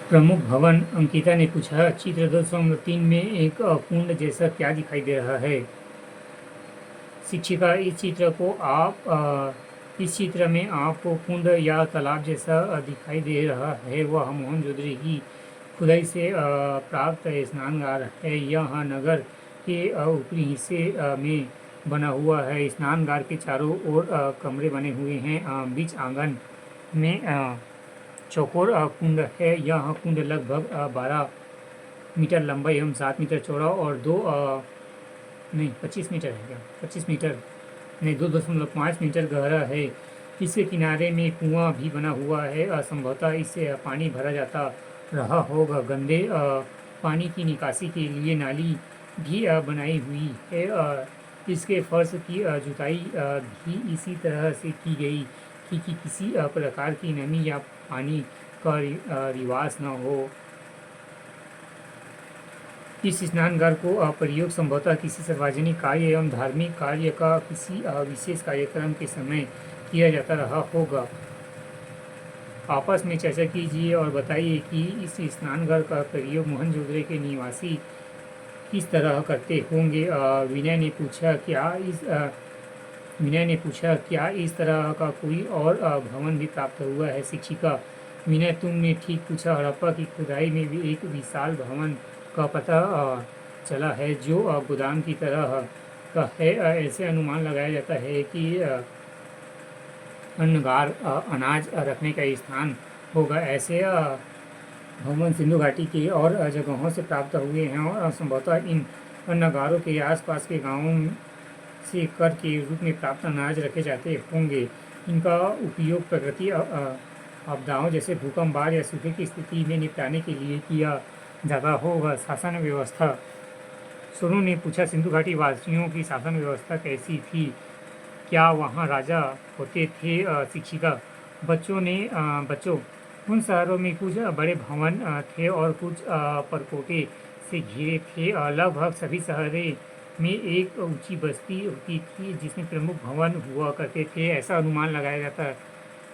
प्रमुख भवन। अंकिता ने पूछा। चित्र 2.3 में एक कुंड जैसा क्या दिखाई दे रहा है? शिक्षिका, इस चित्र में आपको कुंड या तालाब जैसा दिखाई दे रहा है। वह मोहनजोदड़ो की खुदाई से प्राप्त स्नानगार है। यह नगर के ऊपरी हिस्से में बना हुआ है। स्नानगार के चारों ओर कमरे बने हुए हैं। बीच आंगन में चौकोर कुंड है। यह कुंड लगभग 12 मीटर लंबा एवं 7 मीटर चौड़ा और 25 मीटर है क्या? 25 मीटर नहीं, 2.5 मीटर गहरा है। इसके किनारे में कुआं भी बना हुआ है। संभवतः इससे पानी भरा जाता रहा होगा। गंदे पानी की निकासी के लिए नाली भी बनाई हुई है। इसके फर्श की जुताई भी इसी तरह से की गई कि किसी प्रकार की नमी या पानी का रिवास न हो। इस स्नानगार को प्रयोग संभवतः किसी सार्वजनिक कार्य एवं धार्मिक कार्य का किसी विशेष कार्यक्रम के समय किया जाता रहा होगा। आपस में चर्चा कीजिए और बताइए कि इस स्नानगार का प्रयोग मोहनजोदड़ो के निवासी किस तरह करते होंगे। विनय ने पूछा, क्या इस तरह का कोई और भवन भी प्राप्त हुआ है? शिक्षिका, विनय, तुमने ठीक पूछा। हड़प्पा की खुदाई में भी एक विशाल भवन का पता चला है जो गोदाम की तरह का है। ऐसे अनुमान लगाया जाता है कि अन्नगार अनाज रखने का स्थान होगा। ऐसे भवन सिंधु घाटी के और जगहों से प्राप्त हुए हैं और संभवतः इन अन्नगारों के आसपास के गांवों से कर के रूप में प्राप्त अनाज रखे जाते होंगे। इनका उपयोग प्रकृति आपदाओं जैसे भूकंप, बाढ़ या सूखे की स्थिति में निपटाने के लिए किया जाता होगा। शासन व्यवस्था। सोनू ने पूछा, सिंधु घाटी वासियों की शासन व्यवस्था कैसी थी? क्या वहाँ राजा होते थे? शिक्षिका, बच्चों, उन शहरों में कुछ बड़े भवन थे और कुछ परकोटे से घिरे थे। लगभग सभी शहरों में एक ऊंची बस्ती होती थी जिसमें प्रमुख भवन हुआ करते थे। ऐसा अनुमान लगाया जाता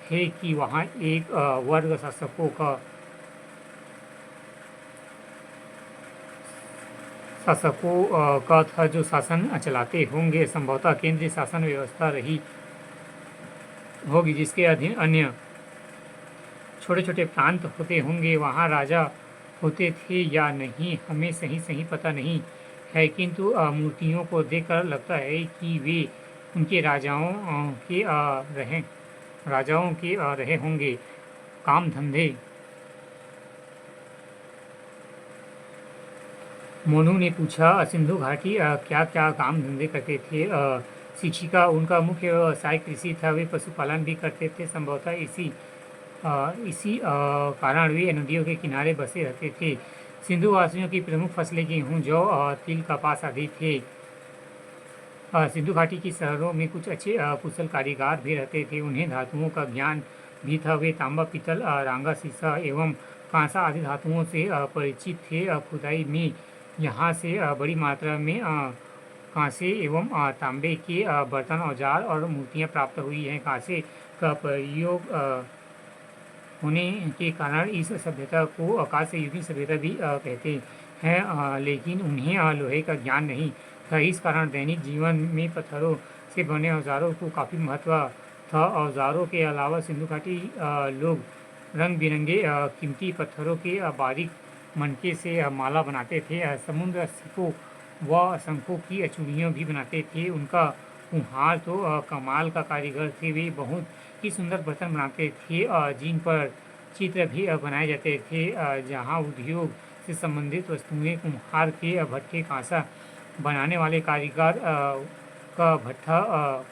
है कि वहाँ एक वर्ग शासकों का था जो शासन चलाते होंगे। संभवतः केंद्रीय शासन व्यवस्था रही होगी जिसके अधीन अन्य छोटे छोटे प्रांत होते होंगे। वहाँ राजा होते थे या नहीं हमें सही पता नहीं है, किंतु मूर्तियों को देखकर लगता है कि वे उनके राजाओं के रहे होंगे। काम धंधे। मोनू ने पूछा, सिंधु घाटी क्या क्या काम धंधे करते थे? शिक्षिका, उनका मुख्य व्यवसाय कृषि था। वे पशुपालन भी करते थे। संभवतः इसी कारण वे नदियों के किनारे बसे रहते थे। सिंधु वासियों की प्रमुख फसलें गेहूँ, जौ, तिल, कपास आदि थे। सिंधु घाटी की शहरों में कुछ अच्छे कुशल कारीगर भी रहते थे। उन्हें धातुओं का ज्ञान भी था। वे तांबा, पीतल, रांगा, शीशा एवं कांसा आदि धातुओं से परिचित थे। खुदाई में यहाँ से बड़ी मात्रा में कांसे एवं तांबे के बर्तन, औजार और मूर्तियाँ प्राप्त हुई हैं। कांसे का प्रयोग होने के कारण इस सभ्यता को आकाश युगीन सभ्यता भी कहते हैं, लेकिन उन्हें लोहे का ज्ञान नहीं था। इस कारण दैनिक जीवन में पत्थरों से बने औजारों को काफ़ी महत्व था। औजारों के अलावा सिंधु घाटी लोग रंग बिरंगे कीमती पत्थरों के बारीक मनके से माला बनाते थे। समुद्र सिक्कों व शंखों की चूड़ियाँ भी बनाते थे। उनका कुम्हार तो कमाल का कारीगर थे। वे बहुत ही सुंदर बर्तन बनाते थे जिन पर चित्र भी बनाए जाते थे। जहाँ उद्योग से संबंधित वस्तुएं कुम्हार के भट्ठे, कांसा बनाने वाले कारीगर का भट्ठा,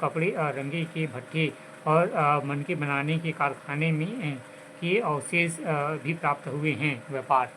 कपड़े रंगे के भट्ठे और मनके बनाने के कारखाने में के अवशेष भी प्राप्त हुए हैं। व्यापार।